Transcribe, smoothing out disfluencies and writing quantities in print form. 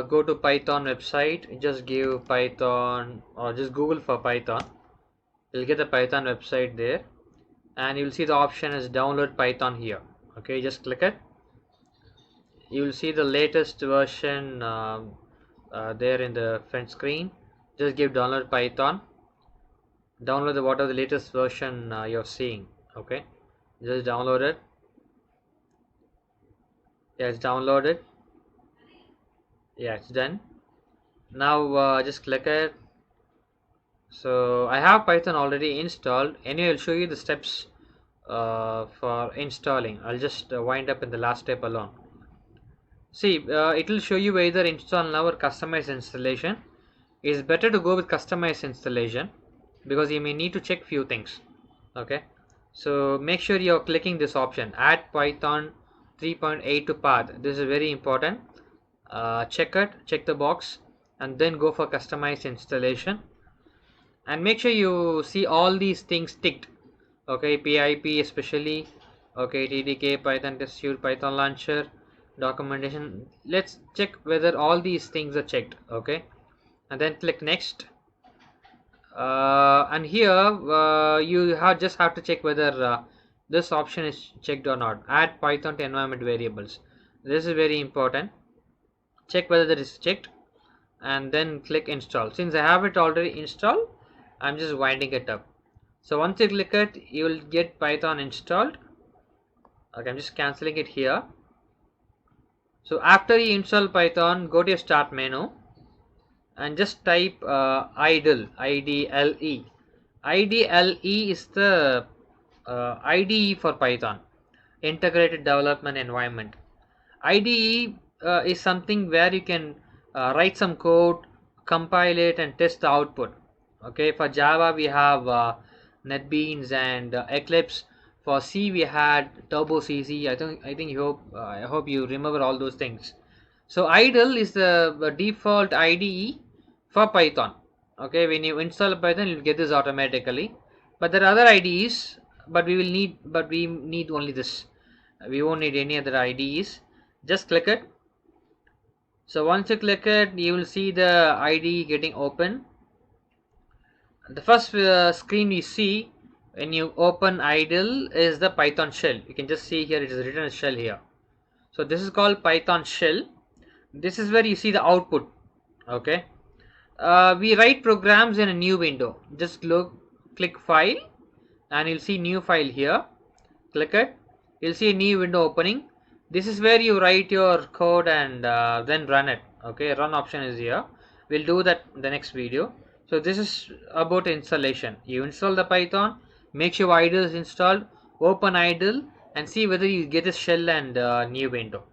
Go to Python website, just give Python or just Google for Python. You'll get the Python website there, and you'll see the option is download Python here. Okay, just click it. You will see the latest version there in the front screen. Just give download Python. Download whatever the latest version you're seeing. Okay, just download it. Yeah, it's downloaded. Yeah, it's done. Now just click it. So I have Python already installed. Anyway, I'll show you the steps for installing. I'll just wind up in the last step alone. See, it will show you either install now or customize installation. It's better to go with customized installation because you may need to check few things. Okay, so make sure you're clicking this option, add Python 3.8 to path. This is very important. Check it, check the box, and then go for customized installation. And make sure you see all these things ticked. Okay, PIP especially. Okay, TDK, Python test suite, Python launcher, documentation. Let's check whether all these things are checked. Okay, and then click next. And here you just have to check whether this option is checked or not. Add Python to environment variables. This is very important. Check whether that is checked, and then click install. Since I have it already installed, I'm just winding it up. So once you click it, you will get Python installed. Okay, I'm just cancelling it here. So after you install Python, go to your start menu and just type idle, IDLE. IDLE is the IDE for Python, Integrated Development Environment. IDE is something where you can write some code, compile it, and test the output. Okay, for Java we have NetBeans and Eclipse. For C we had Turbo CC. I hope you remember all those things. So idle is the default IDE for Python. Okay, when you install Python, you'll get this automatically. But there are other IDEs, but we need only this. We won't need any other IDEs. Just click it. So once you click it, you will see the IDE getting open. The first screen you see when you open idle is the Python shell. You can just see here it is written as shell here. So this is called Python shell. This is where you see the output. Okay, we write programs in a new window. Just click file, and you'll see new file here. Click it. You'll see a new window opening. This is where you write your code and then run it. Okay, run option is here. We'll do that in the next video. So this is about installation. You install the Python, make sure idle is installed, open idle, and see whether you get a shell and new window.